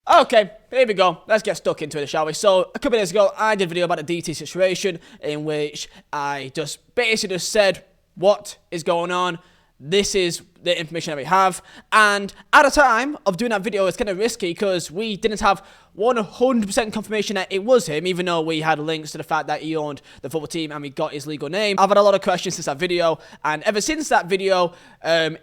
Okay, here we go. Let's get stuck into it, shall we? So, a couple of days ago, I did a video about the DT situation in which I just basically said what is going on. This is the information that we have. And at the time of doing that video, it's kind of risky because we didn't have 100% confirmation that it was him, even though we had links to the fact that he owned the football team and we got his legal name. I've had a lot of questions since that video, and ever since that video,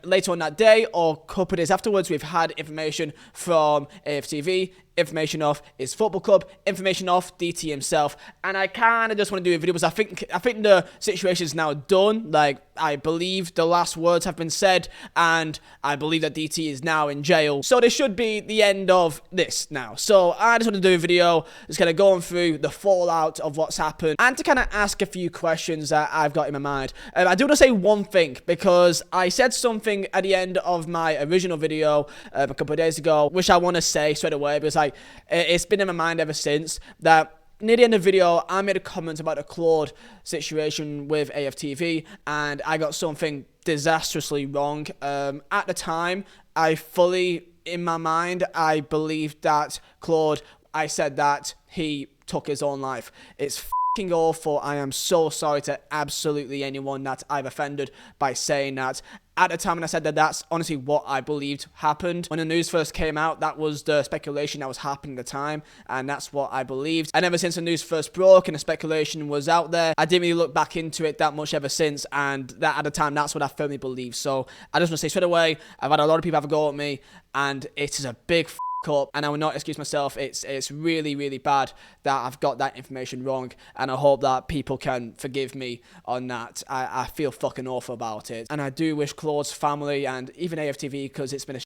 later on that day or a couple of days afterwards, we've had information from AFTV, information off his football club, information off DT himself, and I kind of just want to do a video because I think the situation is now done. Like, I believe the last words have been said, and I believe that DT is now in jail. So this should be the end of this now. So I just want to do a video just kind of going through the fallout of what's happened and to kind of ask a few questions that I've got in my mind. I do want to say one thing because I said something at the end of my original video a couple of days ago, which I want to say straight away because it's been in my mind ever since that. Near the end of the video, I made a comment about the Claude situation with AFTV, and I got something disastrously wrong. At the time, in my mind, I believed that Claude, I said that he took his own life. It's f***ing awful. I am so sorry to absolutely anyone that I've offended by saying that. At the time when I said that, that's honestly what I believed happened. When the news first came out, that was the speculation that was happening at the time, and that's what I believed. And ever since the news first broke and the speculation was out there, I didn't really look back into it that much ever since, and that at the time, that's what I firmly believed. So I just want to say straight away, I've had a lot of people have a go at me, and it is a big up, and I will not excuse myself. It's really, really bad that I've got that information wrong, and I hope that people can forgive me on that. I feel fucking awful about it, and I do wish Claude's family and even AFTV, because it's been a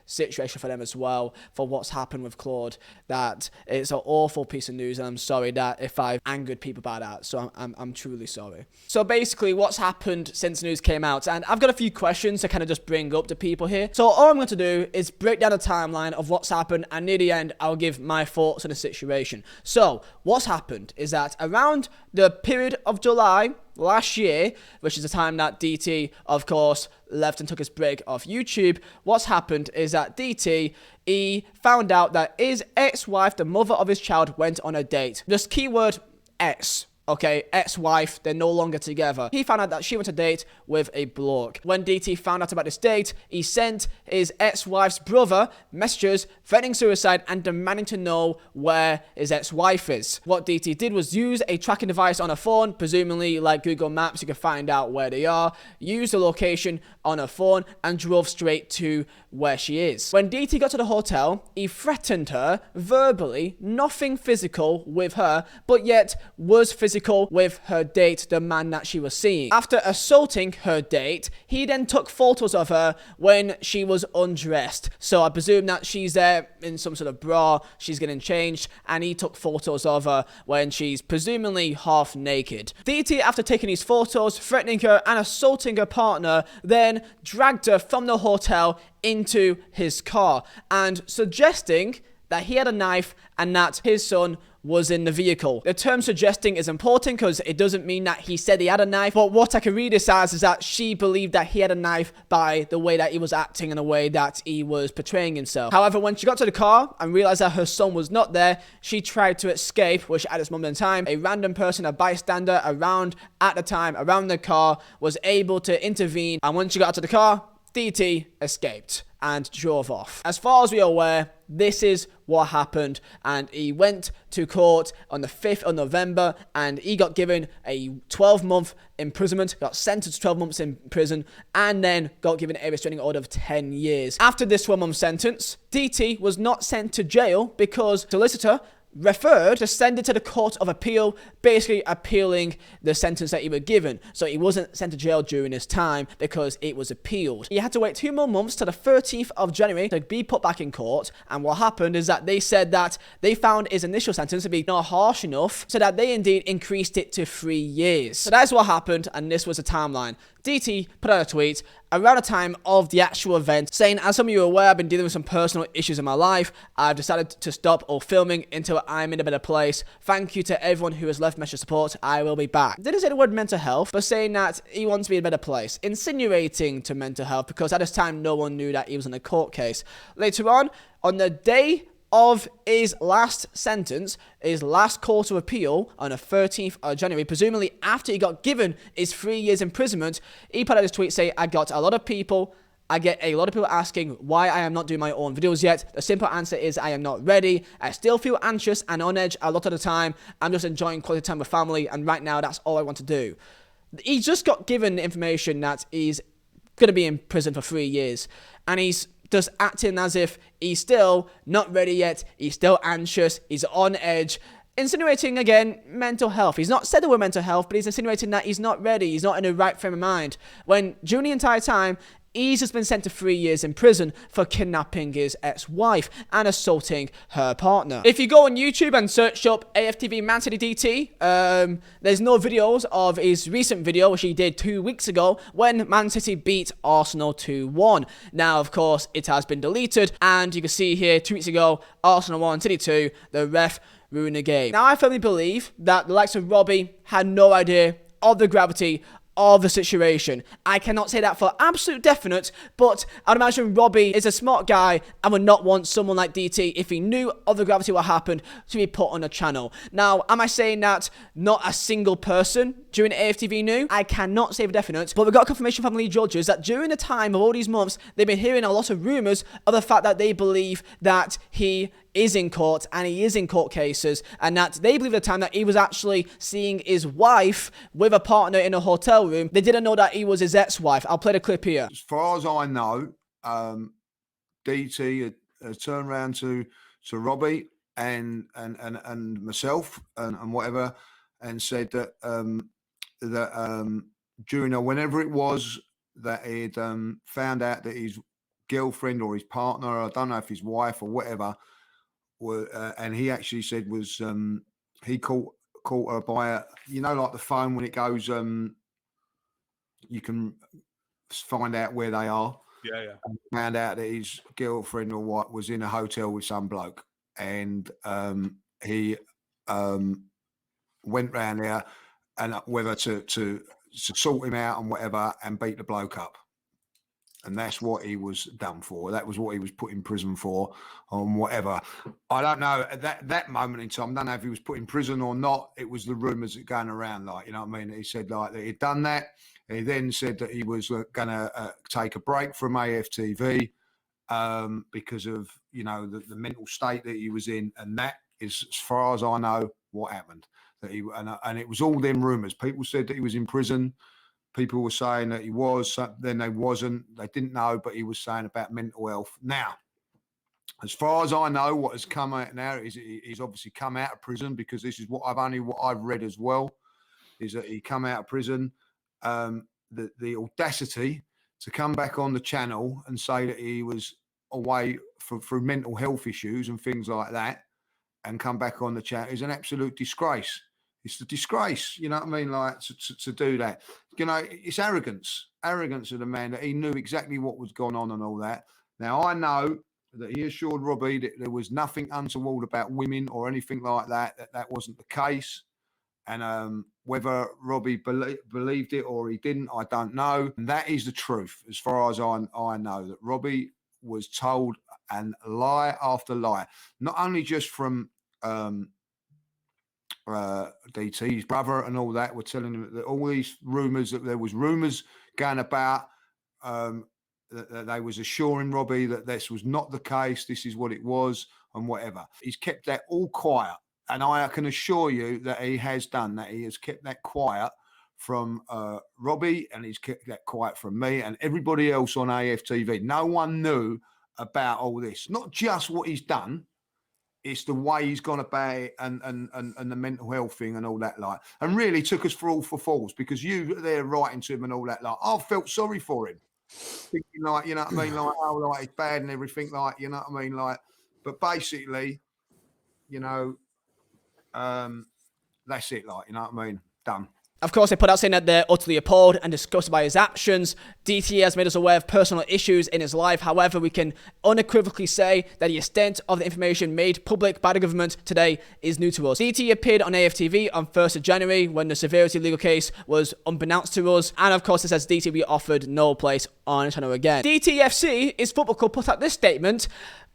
situation for them as well, for what's happened with Claude, that it's an awful piece of news, and I'm sorry that if I've angered people by that, so I'm truly sorry. So basically what's happened since the news came out, and I've got a few questions to kind of just bring up to people here. So all I'm going to do is break down the timeline of what's happened, and near the end I'll give my thoughts on the situation. So what's happened is that around the period of July last year, which is the time that DT, of course, left and took his break off YouTube, what's happened is that DT, he found out that his ex-wife, the mother of his child, went on a date. Just keyword ex. Okay, ex-wife, they're no longer together. He found out that she went on a date with a bloke. When DT found out about this date, he sent his ex-wife's brother messages threatening suicide and demanding to know where his ex-wife is. What DT did was use a tracking device on her phone, presumably like Google Maps, you can find out where they are, use the location on her phone, and drove straight to where she is. When DT got to the hotel, he threatened her verbally, nothing physical with her, but yet was physical with her date, the man that she was seeing. After assaulting her date, he then took photos of her when she was undressed. So I presume that she's there in some sort of bra, she's getting changed, and he took photos of her when she's presumably half naked. DT, after taking these photos, threatening her and assaulting her partner, then dragged her from the hotel into his car and suggesting that he had a knife and that his son was in the vehicle. The term suggesting is important because it doesn't mean that he said he had a knife, but what I can read this as is that she believed that he had a knife by the way that he was acting and the way that he was portraying himself. However, when she got to the car and realized that her son was not there, she tried to escape, which at this moment in time, a random person, a bystander around the car, was able to intervene, and when she got to the car, DT escaped and drove off. As far as we are aware, this is what happened, and he went to court on the 5th of November, and he got given a 12-month imprisonment, got sentenced to 12 months in prison, and then got given a restraining order of 10 years. After this 12-month sentence, DT was not sent to jail because the solicitor referred to send it to the Court of Appeal, basically appealing the sentence that he was given. So he wasn't sent to jail during his time because it was appealed. He had to wait 2 more months to the 13th of January to be put back in court, and what happened is that they said that they found his initial sentence to be not harsh enough, so that they indeed increased it to 3 years. So that's what happened, and this was the timeline. DT put out a tweet around the time of the actual event saying, as some of you are aware, I've been dealing with some personal issues in my life. I've decided to stop all filming until I'm in a better place. Thank you to everyone who has left message support. I will be back. Didn't say the word mental health, but saying that he wants to be in a better place, insinuating to mental health, because at this time no one knew that he was in a court case. Later on the day of his last sentence, his last court of appeal on the 13th of January, presumably after he got given his 3 years imprisonment, he put out his tweet saying, I get a lot of people asking why I am not doing my own videos yet. The simple answer is I am not ready. I still feel anxious and on edge a lot of the time. I'm just enjoying quality time with family, and right now that's all I want to do. He just got given information that he's going to be in prison for 3 years, and he's just acting as if he's still not ready yet, he's still anxious, he's on edge, insinuating, again, mental health. He's not said the word mental health, but he's insinuating that he's not ready, he's not in the right frame of mind, when during the entire time, he's just been sent to 3 years in prison for kidnapping his ex-wife and assaulting her partner. If you go on YouTube and search up AFTV Man City DT, there's no videos of his recent video, which he did 2 weeks ago, when Man City beat Arsenal 2-1. Now, of course, it has been deleted, and you can see here, 2 weeks ago, Arsenal 1, City 2, the ref ruined the game. Now, I firmly believe that the likes of Robbie had no idea of the gravity of the situation. I cannot say that for absolute definite, but I'd imagine Robbie is a smart guy and would not want someone like DT, if he knew of the gravity of what happened, to be put on a channel. Now, am I saying that not a single person during AFTV knew? I cannot say for definite, but we got confirmation from lead judges that during the time of all these months, they've been hearing a lot of rumours of the fact that they believe that he is in court, and he is in court cases, and that they believe at the time that he was actually seeing his wife with a partner in a hotel room. They didn't know that he was his ex-wife. I'll play the clip here. As far as I know, DT had turned around to Robbie and myself and whatever, and said that during whenever it was that he'd found out that his girlfriend or his partner, I don't know if his wife or whatever, and he actually said was he caught her by a, you know, like the phone when it goes, you can find out where they are. Yeah. And found out that his girlfriend or what was in a hotel with some bloke, and he went round there and whether to sort him out and whatever, and beat the bloke up. And that's what he was done for. That was what he was put in prison for, on whatever. I don't know at that moment in time. I don't know if he was put in prison or not. It was the rumours that going around, like, you know what I mean. He said like that he'd done that. He then said that he was going to take a break from AFTV because of, you know, the mental state that he was in, and that is, as far as I know, what happened. That he and it was all them rumours. People said that he was in prison. People were saying that he was, then they wasn't. They didn't know, but he was saying about mental health. Now, as far as I know, what has come out now is he's obviously come out of prison, because this is what I've read as well, is that he come out of prison. The audacity to come back on the channel and say that he was away through mental health issues and things like that, and come back on the channel is an absolute disgrace. It's a disgrace, you know what I mean? Like to do that, you know, it's arrogance of the man, that he knew exactly what was going on and all that. Now, I know that he assured Robbie that there was nothing untoward about women or anything like that. That wasn't the case. And whether Robbie believed it or he didn't, I don't know. And that is the truth, as far as I know, that Robbie was told, and lie after lie, not only just from DT's brother and all that, were telling him that all these rumours, that there was rumours going about, that they was assuring Robbie that this was not the case, this is what it was, and whatever. He's kept that all quiet, and I can assure you that he has done that. He has kept that quiet from Robbie, and he's kept that quiet from me and everybody else on AFTV. No one knew about all this, not just what he's done. It's the way he's gone about it, and the mental health thing and all that, like, and really took us for fools, because you there writing to him and all that, like, I felt sorry for him, thinking like, you know what I mean, like, oh, like, it's bad and everything, like, you know what I mean, like, but basically, you know, that's it, like, you know what I mean, done. Of course, they put out saying that they're utterly appalled and disgusted by his actions. DT has made us aware of personal issues in his life. However, we can unequivocally say that the extent of the information made public by the government today is new to us. DT appeared on AFTV on 1st of January when the severity legal case was unbeknownst to us. And of course, it says DT will be offered no place on the channel again. DTFC, his football club, put out this statement,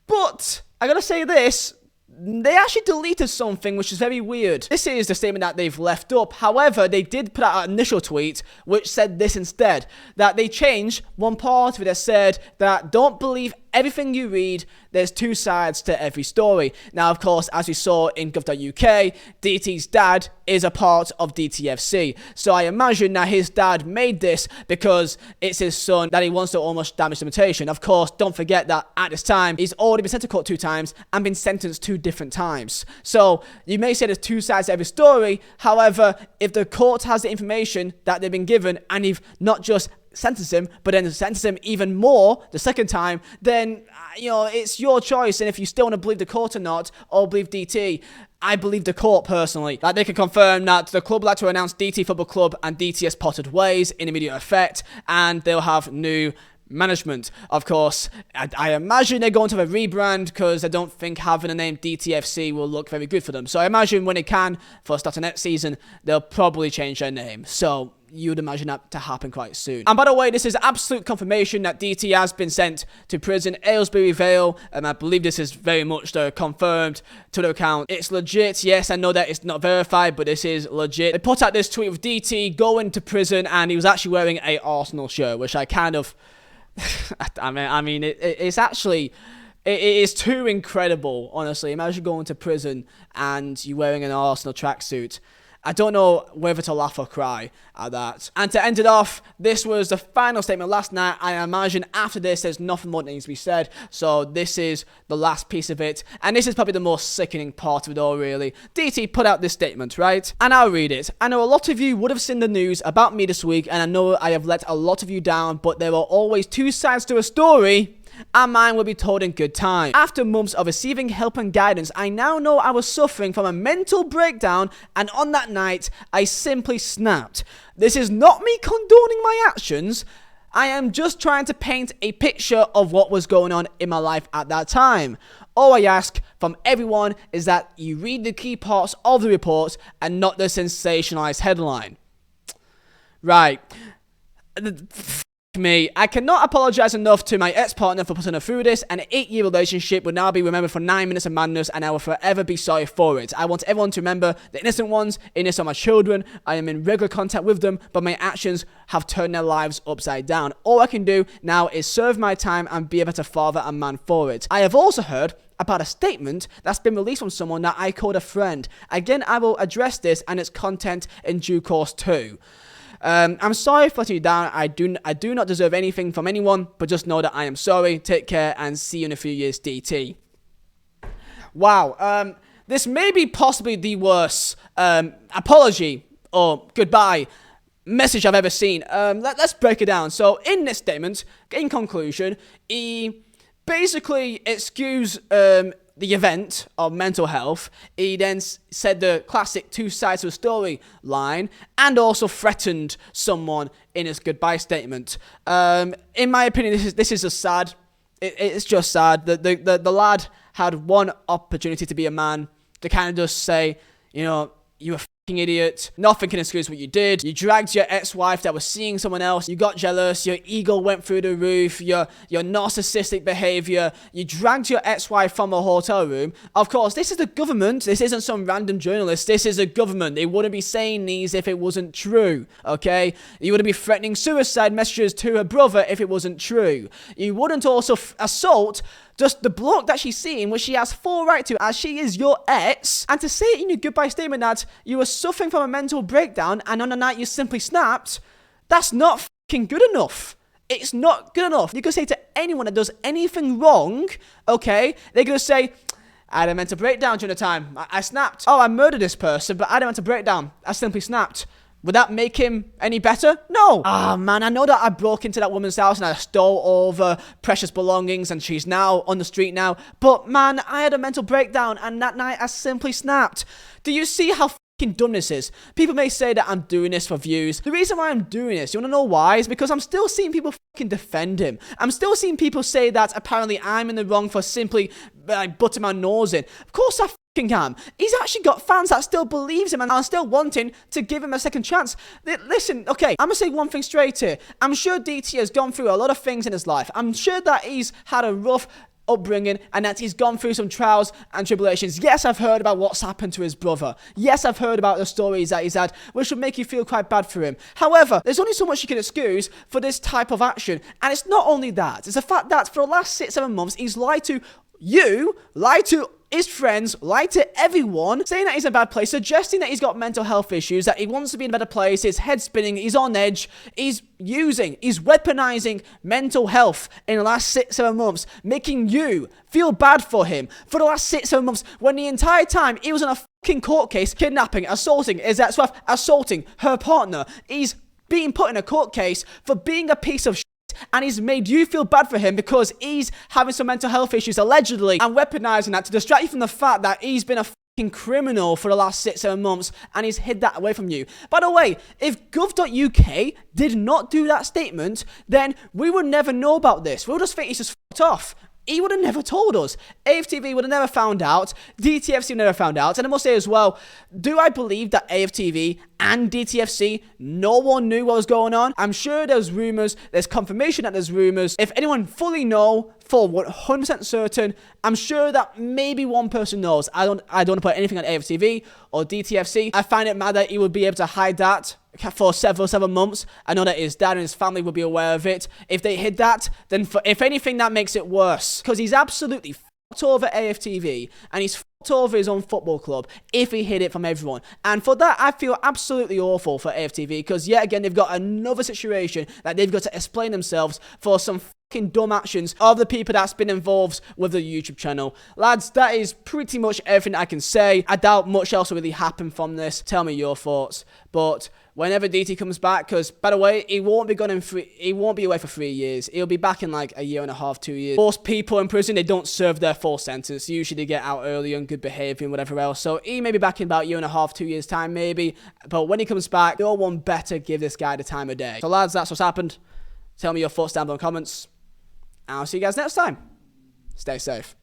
but I gotta say this, they actually deleted something which is very weird. This is the statement that they've left up. However, they did put out an initial tweet which said this instead, that they changed one part of it that said that don't believe everything you read, there's two sides to every story. Now, of course, as we saw in gov.uk, DT's dad is a part of DTFC. So I imagine that his dad made this because it's his son that he wants to almost damage the mutation. Of course, don't forget that at this time, he's already been sent to court 2 times and been sentenced 2 different times. So you may say there's 2 sides to every story. However, if the court has the information that they've been given and you've not just sentence him, but then sentence him even more the second time, then, it's your choice. And if you still want to believe the court or not, or believe DT, I believe the court personally. Like, they can confirm that the club would like to announce DT Football Club and DTS Potted Ways in immediate effect, and they'll have new management. Of course, I imagine they're going to have a rebrand because I don't think having the name DTFC will look very good for them. So I imagine when they can, for start of next season, they'll probably change their name. So you'd imagine that to happen quite soon. And by the way, this is absolute confirmation that DT has been sent to prison, Aylesbury Vale, and I believe this is very much confirmed to the account. It's legit. Yes, I know that it's not verified, but this is legit. They put out this tweet of DT going to prison, and he was actually wearing a Arsenal shirt, which I kind of... it's actually... It is too incredible, honestly. Imagine going to prison and you wearing an Arsenal tracksuit. I don't know whether to laugh or cry at that. And to end it off, this was the final statement last night. I imagine after this, there's nothing more that needs to be said. So this is the last piece of it. And this is probably the most sickening part of it all, really. DT put out this statement, right? And I'll read it. I know a lot of you would have seen the news about me this week, and I know I have let a lot of you down, but there are always 2 sides to a story, and mine will be told in good time. After months of receiving help and guidance, I now know I was suffering from a mental breakdown, and on that night, I simply snapped. This is not me condoning my actions. I am just trying to paint a picture of what was going on in my life at that time. All I ask from everyone is that you read the key parts of the report and not the sensationalized headline. Right. Me. I cannot apologize enough to my ex-partner for putting her through this. An 8-year relationship will now be remembered for 9 minutes of madness, and I will forever be sorry for it. I want everyone to remember the innocent ones. Innocent are my children. I am in regular contact with them, but my actions have turned their lives upside down. All I can do now is serve my time and be a better father and man for it. I have also heard about a statement that's been released from someone that I called a friend. Again, I will address this and its content in due course too. I'm sorry for letting you down. I do not deserve anything from anyone, but just know that I am sorry. Take care and see you in a few years, DT. Wow. This may be possibly the worst apology or goodbye message I've ever seen. Let's break it down. So in this statement, in conclusion, he basically excused the event of mental health. He then said the classic 2 sides to a story line, and also threatened someone in his goodbye statement. In my opinion, this is just sad. It's just sad. The lad had one opportunity to be a man, to kind of just say, you're a fucking idiot. Nothing can excuse what you did. You dragged your ex-wife that was seeing someone else. You got jealous. Your ego went through the roof. Your narcissistic behavior. You dragged your ex-wife from a hotel room. Of course, this is the government. This isn't some random journalist. This is a government. They wouldn't be saying these if it wasn't true, okay? You wouldn't be threatening suicide messages to her brother if it wasn't true. You wouldn't also assault just the bloke that she's seeing, which she has full right to, as she is your ex. And to say in your goodbye statement that you were suffering from a mental breakdown and on the night you simply snapped, that's not fucking good enough. It's not good enough. You can say to anyone that does anything wrong, okay, they're going to say, I had a mental breakdown during the time. I snapped. Oh, I murdered this person, but I had a mental breakdown. I simply snapped. Would that make him any better? No. Ah, man, I know that I broke into that woman's house and I stole all of her precious belongings and she's now on the street now. But, man, I had a mental breakdown and that night I simply snapped. Do you see how fucking dumb this is? People may say that I'm doing this for views. The reason why I'm doing this, you want to know why? Is because I'm still seeing people fucking defend him. I'm still seeing people say that apparently I'm in the wrong for simply butting my nose in. Of course I am. He's actually got fans that still believes him and are still wanting to give him a second chance. Listen, okay, I'm gonna say one thing straight here. I'm sure DT has gone through a lot of things in his life. I'm sure that he's had a rough upbringing and that he's gone through some trials and tribulations. Yes, I've heard about what's happened to his brother. Yes, I've heard about the stories that he's had, which should make you feel quite bad for him. However, there's only so much you can excuse for this type of action. And it's not only that. It's the fact that for the last 6-7 months, he's lied to you, lied to his friends, lied to everyone, saying that he's in a bad place, suggesting that he's got mental health issues, that he wants to be in a better place, his head's spinning, he's on edge, he's weaponizing mental health in the last 6-7 months, making you feel bad for him for the last 6-7 months, when the entire time he was on a fucking court case, kidnapping, assaulting his ex-wife, assaulting her partner. He's being put in a court case for being a piece of shit. And he's made you feel bad for him because he's having some mental health issues, allegedly, and weaponizing that to distract you from the fact that he's been a fucking criminal for the last 6-7 months, and he's hid that away from you. By the way, if gov.uk did not do that statement, then we would never know about this. We'll just think he's just fucked off. He would have never told us. AFTV would have never found out. DTFC would never found out. And I must say as well, do I believe that AFTV and DTFC, no one knew what was going on? I'm sure there's rumours. There's confirmation that there's rumours. If anyone fully know, for 100% certain, I'm sure that maybe one person knows. I don't want to put anything on AFTV or DTFC. I find it mad that he would be able to hide that for several months. I know that his dad and his family would be aware of it. If they hid that, then if anything, that makes it worse. Because he's absolutely fucked over AFTV, and he's fucked over his own football club if he hid it from everyone. And for that, I feel absolutely awful for AFTV, because yet again, they've got another situation that they've got to explain themselves for some fucking dumb actions of the people that's been involved with the YouTube channel. Lads, that is pretty much everything I can say. I doubt much else will really happen from this. Tell me your thoughts. But whenever DT comes back, because by the way, he won't be away for 3 years. He'll be back in like a year and a half, 2 years. Most people in prison, they don't serve their full sentence. Usually they get out early on good behavior and whatever else. So he may be back in about a year and a half, 2 years time maybe. But when he comes back, no one better give this guy the time of day. So lads, that's what's happened. Tell me your thoughts down below in the comments. And I'll see you guys next time. Stay safe.